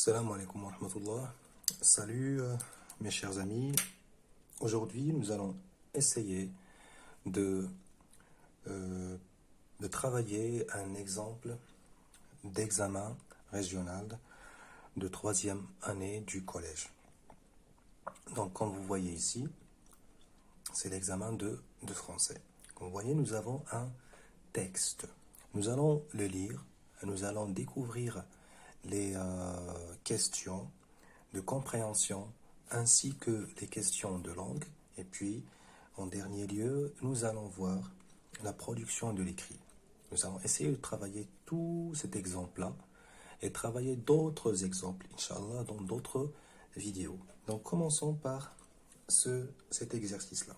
Salam alaikum wa rahmatullah. Salut mes chers amis. Aujourd'hui, nous allons essayer de, euh, de travailler un exemple d'examen régional de troisième année du collège. Donc, comme vous voyez ici, c'est l'examen de français. Comme vous voyez, nous avons un texte. Nous allons le lire, nous allons découvrir les questions de compréhension ainsi que les questions de langue. Et puis, en dernier lieu, nous allons voir la production de l'écrit. Nous allons essayer de travailler tout cet exemple-là et travailler d'autres exemples, Inch'Allah, dans d'autres vidéos. Donc, commençons par cet exercice-là.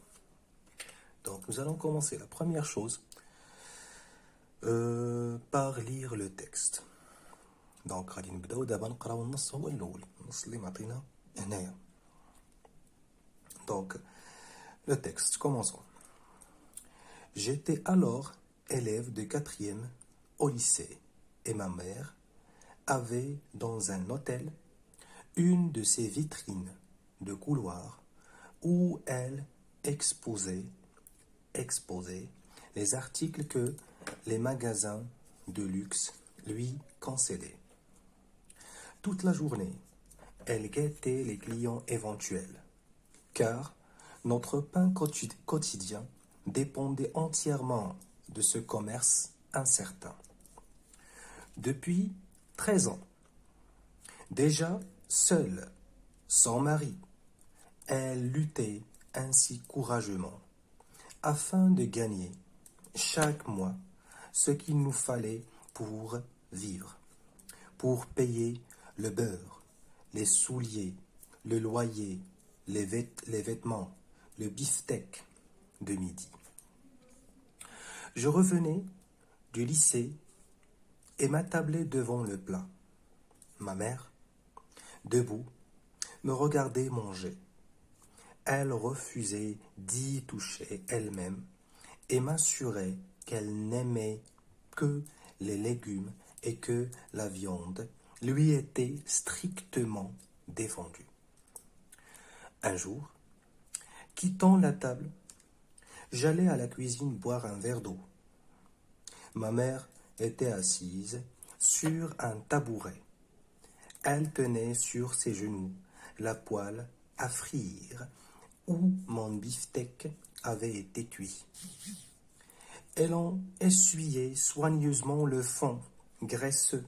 Donc, nous allons commencer la première chose par lire le texte. Donc, غادي نبداو دابا نقراو النص هو الأول، النص اللي معطينا هنايا. Donc, le texte, commençons. J'étais alors élève de 4e au lycée et ma mère avait dans un hôtel une de ces vitrines de couloir où elle exposait les articles que les magasins de luxe lui concédaient. Toute la journée, elle guettait les clients éventuels, car notre pain quotidien dépendait entièrement de ce commerce incertain. Depuis 13 ans, déjà seule, sans mari, elle luttait ainsi courageusement afin de gagner chaque mois ce qu'il nous fallait pour vivre, pour payer le beurre, les souliers, le loyer, les vêtements, le beefsteak de midi. Je revenais du lycée et m'attablais devant le plat. Ma mère, debout, me regardait manger. Elle refusait d'y toucher elle-même et m'assurait qu'elle n'aimait que les légumes et que la viande lui était strictement défendue. Un jour, quittant la table, j'allais à la cuisine boire un verre d'eau. Ma mère était assise sur un tabouret. Elle tenait sur ses genoux la poêle à frire où mon beefsteak avait été cuit. Elle en essuyait soigneusement le fond graisseux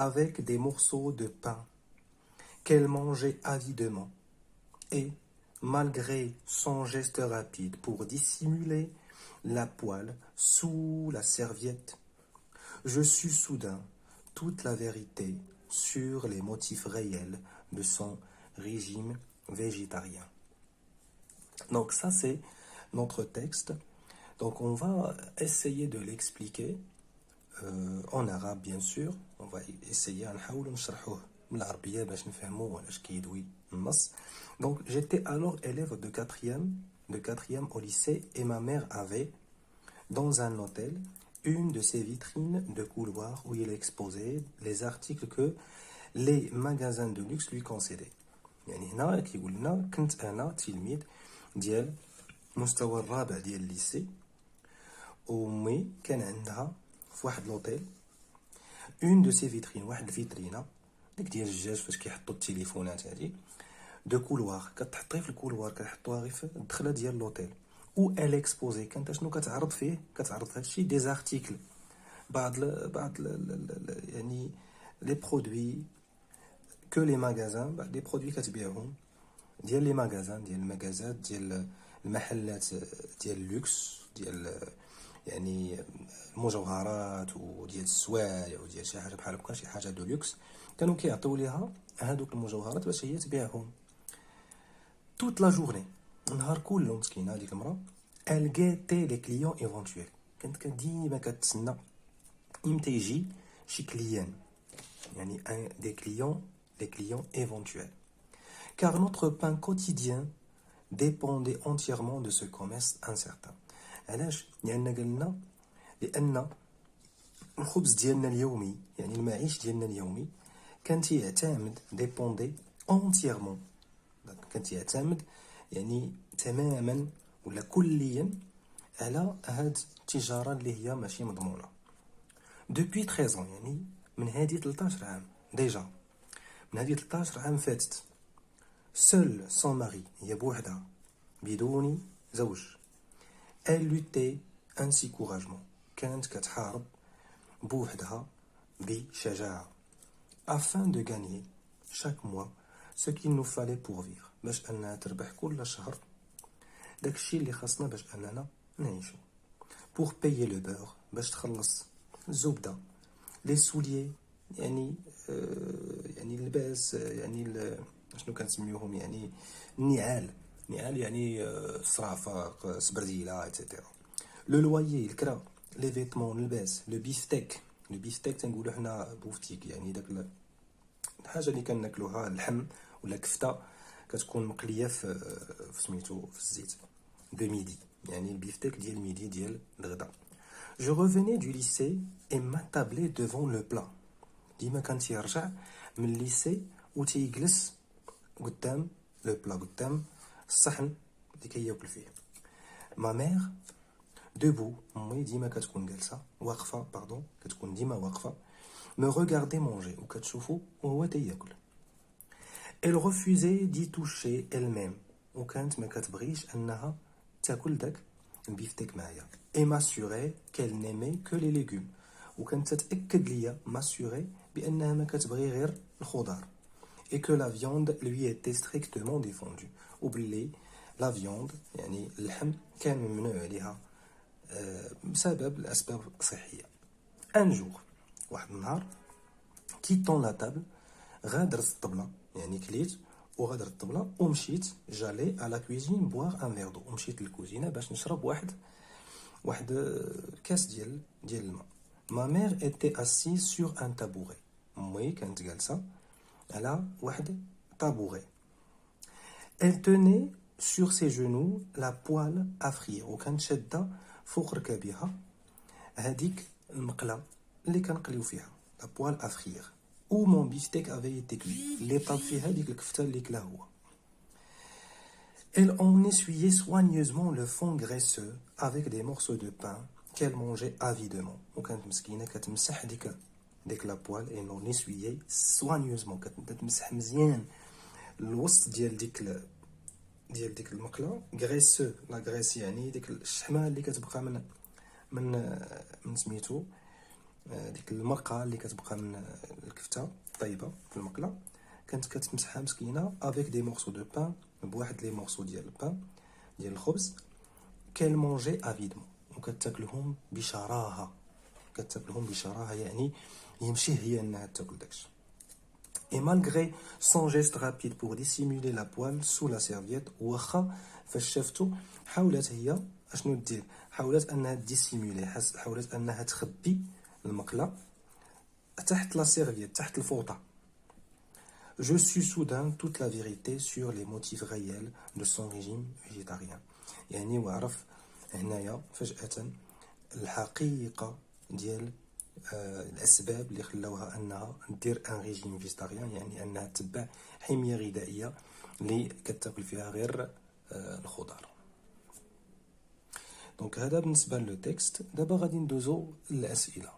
avec des morceaux de pain qu'elle mangeait avidement. Et, malgré son geste rapide pour dissimuler la poêle sous la serviette, je sus soudain toute la vérité sur les motifs réels de son régime végétarien. Donc ça, c'est notre texte. Donc on va essayer de l'expliquer en arabe, bien sûr. On va essayer نحاولوا نشرحوه بالعربية باش نفهموا واش كيدوي النص. Donc j'étais alors élève de quatrième au lycée et ma mère avait dans un hôtel une de ces vitrines de couloir où il exposait les articles que les magasins de luxe lui concédaient. يعني هنا كيقول لنا كنت انا تلميذ ديال مستوى الرابع ديال الليسي ومي كان عندها في واحد لوطيل اون دو سي فيترين واحد الفيترينا ديك ديال الجاج فاش كيحطوا التليفونات هادي دو كولوار كتحطيه في الكولوار كتحطوها غير في الدخله ديال لوطيل او ال اكسبوزي كانت شنو كتعرض فيه كتعرض هادشي دي زارتيكل بعض يعني لي برودوي كو لي ماغازان بعض لي برودوي كتبيعهم ديال لي ماغازان ديال المغازات ديال المحلات ديال اللوكس ديال يعني المجوهرات وديال السوايع وديال شي حاجه بحال هكا شي حاجه دو لوكس كانوا كيعطيو ليها هادوك المجوهرات باش هي تبيعهم توت لا جورني النهار كله مسكينه هذيك المراه ال غيتي لي كليون ايفونتويل كانت ديما كتسنى امتى يجي شي كليان يعني des clients éventuels car notre pain quotidien dépendait entièrement de ce commerce incertain. علاش؟ لأن قالنا لأن الخبز ديالنا اليومي يعني المعيش ديالنا اليومي كانت يعتمد dépendait entièrement. كانت يعتمد يعني تماما ولا كليا على هاد التجارة اللي هي ماشي مضمونة. Depuis 13 ans يعني من هذه 13 عام ديجا، من هذه 13 عام فاتت. Seule sans mari هي بوحدها بدون زوج. Elle luttait ainsi courageusement كانت كتحارب بوحدها بشجاعة. Afin de gagner chaque mois ce qu'il nous fallait pour vivre باش أنها تربح كل شهر داكشي اللي خاصنا باش أننا نعيشو. Pour payer le beurre باش تخلص الزبدة. Les souliers يعني يعني اللباس يعني شنو كنسميوهم يعني النعال يعني الصرافة سبرديلة ايتترا. لو لويي الكرا. لي فيتمون اللباس. لو بيفتيك تنقولو حنا بوفتيك يعني داك الحاجة اللي كناكلوها اللحم ولا كفتة كتكون مقلية في سميتو في الزيت دو ميدي يعني البيفتيك ديال الميدي ديال الغدا. Je revenais du lycée et m'attablais devant le plat. ديما كان تيرجع من الليسي و تيجلس قدام لو بلا قدام الصحن اللي كياكل فيه. ما ميغ دبو امي ديما كتكون جالسه واقفه كتكون ديما واقفه me regarder manger وكتشوفو وهو تياكل. Elle refusait d'y toucher elle-même وكانت ما كتبغيش انها تاكل داك البيفتيك معايا. Et m'assurait qu'elle n'aimait que les légumes وكانت تتاكد ليا m'assurer بانها ما كتبغي غير الخضار. Et que la viande lui était strictement défendue وباللي لا فيوند يعني اللحم كان ممنوع عليها بسبب الاسباب الصحيه. ان جور واحد النهار كيتون لا تابل غادرت الطبله يعني كليت وغادرت الطبله ومشيت جالي على كويزين بوار ان فير دو ومشيت للكوزينه باش نشرب واحد كاس ديال الماء. ما مير ايتي اسي سور ان تابوري امي كانت جالسه على واحد طابوري. Elle tenait sur ses genoux la poêle à frire وكانت شاده فوق ركابها هذيك المقله اللي كنقليو فيها لا بوال à frire où mon beefsteak avait été cuit اللي طاب فيها ديك الكفته اللي كلا هو. Elle en essuyait soigneusement le fond graisseux avec des morceaux de pain qu'elle mangeait avidement وكانت مسكينه كتمسح ديك لا بوال et on essuyait soigneusement كتمسح مزيان الوسط ديال ديك المقله غريسو لا غريس يعني ديك الشحمه اللي كتبقى من سميتو ديك المرقه اللي كتبقى من الكفته طيبه في المقله كانت كتمسحها مسكينه افيك دي مورسو دو بان بواحد لي مورسو ديال البان ديال الخبز كيل مونجي افيدمون وكتاكلهم بشراهه يعني يمشي هي انها تاكل داكشي. Et malgré son geste rapide pour dissimuler la poêle sous la serviette واخا فاش شافتو حاولت هي اشنو دير حاولت انها ديسيمولي حاولت انها تخبي المقله تحت لا سيرفيت تحت الفوطه. Je suis soudain toute la vérité sur les motifs réels de son régime végétarien يعني وعرف هنايا فجأة الحقيقة ديال الأسباب اللي خلاوها أنها دير ان ريجيم فيجيتاريان يعني أنها تتبع حمية غذائية اللي كتاكل فيها غير الخضار. دونك هذا بالنسبة للتكست. دابا غادي ندوزو للأسئلة.